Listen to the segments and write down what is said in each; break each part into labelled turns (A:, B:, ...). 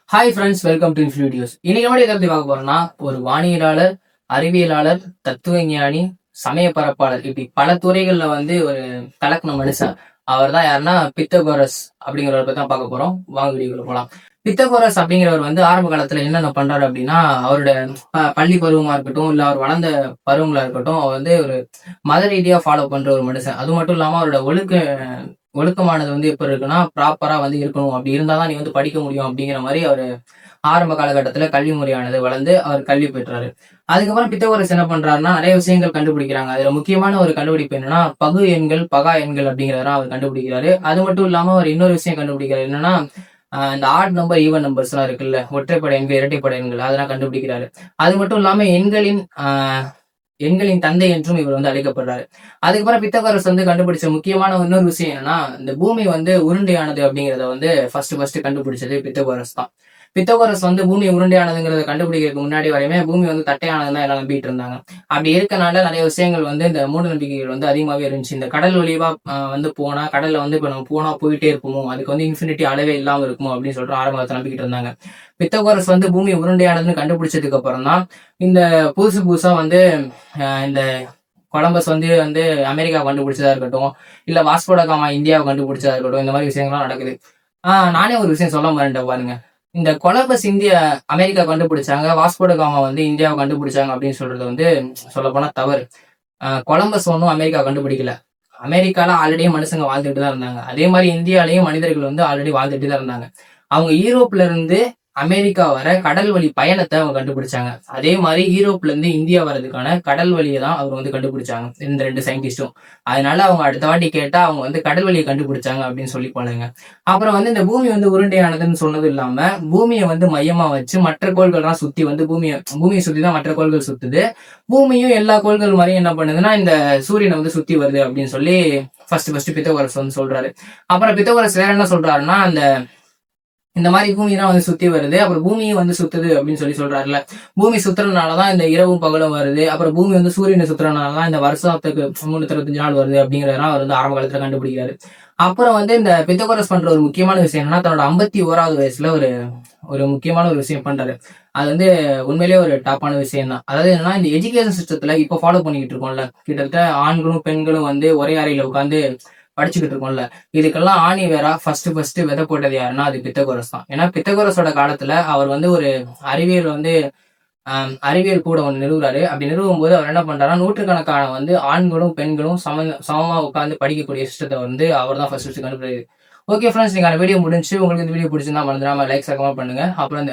A: Hi friends, welcome to Infy videos. இன்னைக்கு நம்ம எதை பத்தி பார்க்க போறோம்னா, ஒரு வானியலாளர், அறிவியலாளர், தத்துவஞானி, சமய பரப்பாளர், இப்படி பல துறைகள்ல ஒரு கலக்கின மனுஷன். அவர் தான் யாருன்னா பித்தகோரஸ் அப்படிங்கிறவரை பத்தி தான் பார்க்க போறோம். வாங்க வீடியோக்குள்ள போலாம். பித்தகோரஸ் அப்படிங்கிறவர் ஆரம்ப காலத்துல என்னென்ன பண்றாரு அப்படின்னா, அவரோட பள்ளி பருவமா இருக்கட்டும், இல்ல அவர் வளர்ந்த பருவங்களா இருக்கட்டும், அவர் ஒரு மத ரீதியா ஃபாலோ பண்ற ஒரு மனுஷன். அது மட்டும் இல்லாம அவரோட ஒழுக்கமானது எப்படி இருக்குன்னா, ப்ராப்பரா இருக்கணும். அப்படி இருந்தாதான் நீ படிக்க முடியும் அப்படிங்கிற மாதிரி அவர் ஆரம்ப காலகட்டத்துல கல்வி முறையானது வளர்ந்து அவர் கல்வி பெற்றாரு. அதுக்கப்புறம் பித்தகோரஸ் என்ன பண்றாருன்னா, நிறைய விஷயங்கள் கண்டுபிடிக்கிறாங்க. அதுல முக்கியமான ஒரு கண்டுபிடிப்பு என்னன்னா, பகு எண்கள், பகா எண்கள் அப்படிங்கிறத அவர் கண்டுபிடிக்கிறாரு. அது மட்டும் இல்லாம அவர் இன்னொரு விஷயம் கண்டுபிடிக்கிறாரு. என்னன்னா, இந்த ஆட் நம்பர், ஈவன் நம்பர்ஸ் எல்லாம் இருக்குல்ல, ஒற்றைப்படை எண்கள், இரட்டைப்படை எண்கள், அதெல்லாம் கண்டுபிடிக்கிறாரு. அது மட்டும் இல்லாம எண்களின் தந்தை என்றும் இவர் அழைக்கப்படுறாரு. அதுக்கப்புறம் பித்தகோரஸ் கண்டுபிடிச்ச முக்கியமான இன்னொரு விஷயம் என்னன்னா, இந்த பூமி உருண்டையானது அப்படிங்கிறத ஃபர்ஸ்ட் கண்டுபிடிச்சது பித்தகோரஸ் தான். பித்தகோரஸ் பூமி உருண்டையானதுங்கிறத கண்டுபிடிக்கிறதுக்கு முன்னாடி வரையுமே பூமி தட்டையானதுதான் எல்லாம் நம்பிட்டு இருந்தாங்க. அப்படி இருக்கனால நிறைய விஷயங்கள் இந்த மூட நம்பிக்கைகள் அதிகமாவே இருந்துச்சு. இந்த கடல் வழிவா போனா கடல்ல இப்ப நம்ம போனா போயிட்டே இருப்போமோ, அதுக்கு இன்ஃபினிட்டி அளவே இல்லாம இருக்குமோ அப்படின்னு சொல்லிட்டு ஆரம்பத்தில் நம்பிக்கிட்டு இருந்தாங்க. பித்தகோரஸ் பூமி உருண்டையானதுன்னு கண்டுபிடிச்சதுக்கு அப்புறம் தான் இந்த புதுசா இந்த கொலம்பஸ் வந்து அமெரிக்கா கண்டுபிடிச்சதா இருக்கட்டும், இல்ல வாஸ்கோட காமா இந்தியாவை கண்டுபிடிச்சதா இருக்கட்டும், இந்த மாதிரி விஷயங்கள்லாம் நடக்குது. நானே ஒரு விஷயம் சொல்ல மாட்டேன் பாருங்க. இந்த கொலம்பஸ் அமெரிக்கா கண்டுபிடிச்சாங்க, வாஸ்கோட காமா இந்தியாவை கண்டுபிடிச்சாங்க அப்படின்னு சொல்றது சொல்ல போனா தவறு. கொலம்பஸ் ஒன்றும் அமெரிக்கா கண்டுபிடிக்கல. அமெரிக்கால ஆல்ரெடி மனுஷங்க வாழ்ந்துட்டு தான் இருந்தாங்க. அதே மாதிரி இந்தியாலையும் மனிதர்கள் ஆல்ரெடி வாழ்ந்துட்டு தான் இருந்தாங்க. அவங்க யூரோப்ல இருந்து அமெரிக்கா வர கடல் வழி பயணத்தை அவங்க கண்டுபிடிச்சாங்க. அதே மாதிரி யூரோப்ல இருந்து இந்தியா வர்றதுக்கான கடல் வழியை தான் அவங்க கண்டுபிடிச்சாங்க, இந்த 2 சயின்டிஸ்டும். அதனால அவங்க அடுத்த வாட்டி கேட்டா அவங்க கடல் வழியை கண்டுபிடிச்சாங்க அப்படின்னு சொல்லி போனாங்க. அப்புறம் இந்த பூமி உருண்டையானதுன்னு சொன்னது இல்லாம, பூமியை மையமா வச்சு மற்ற கோள்கள்லாம் சுத்தி பூமியை சுத்தி தான் மற்ற கோள்கள் சுத்துது. பூமியும் எல்லா கோள்கள் மாதிரியும் என்ன பண்ணுதுன்னா, இந்த சூரியனை சுத்தி வருது அப்படின்னு சொல்லி ஃபர்ஸ்ட் பித்தகோரஸ் சொல்றாரு. அப்புறம் பித்தகோரஸ் வேற என்ன சொல்றாருன்னா, இந்த மாதிரி பூமி தான் சுத்தி வருது, அப்புறம் பூமியும் சுத்துது அப்படின்னு சொல்றாருல. பூமி சுத்துறதுனாலதான் இந்த இரவும் பகலும் வருது. அப்புறம் பூமி சூரியனை சுத்துறதுனாலதான் இந்த வருஷத்துக்கு 365 நாள் வருது அப்படிங்கறதெல்லாம் அவர் ஆரம்ப காலத்துல கண்டுபிடிக்கிறாரு. அப்புறம் இந்த பித்தகோரஸ் பண்ற ஒரு முக்கியமான விஷயம் என்னன்னா, தன்னோட 51வது வயசுல ஒரு முக்கியமான ஒரு விஷயம் பண்றாரு. அது உண்மையிலேயே ஒரு டாப்பான விஷயம் தான். அதாவது என்னன்னா, இந்த எஜுகேஷன் சிஸ்டத்துல இப்ப ஃபாலோ பண்ணிக்கிட்டு இருக்கோம்ல, கிட்டத்தட்ட ஆண்களும் பெண்களும் ஒரே அறையில உட்காந்து படிச்சுக்கிட்டு இருக்கோம்ல, இதுக்கெல்லாம் ஆணி வேற ஃபர்ஸ்ட் விதை போட்டது யாருன்னா அது பித்தகோரஸ் தான். ஏன்னா பித்தகோரஸோட காலத்துல அவர் ஒரு அறிவியல் அறிவியல் கூட நிறுவுறாரு. அப்படி நிறுவும் போது அவர் என்ன பண்றாருன்னா, நூற்றுக்கணக்கான ஆண்களும் பெண்களும் சமமா உட்காந்து படிக்கக்கூடிய சிஸ்டத்தை அவர் தான் ஃபர்ஸ்ட் கண்டுபிடிக்கிறாரு. ஓகே ஃப்ரெண்ட்ஸ், நீங்க வீடியோ முடிஞ்சு. உங்களுக்கு இந்த வீடியோ பிடிச்சிருந்தா மறந்துடாம லைக் கமெண்ட் பண்ணுங்க. அப்புறம்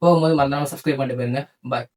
A: போகும்போது மறந்துடாம சப்ஸ்கிரைப் பண்ணிட்டு போயிருங்க. பாய்.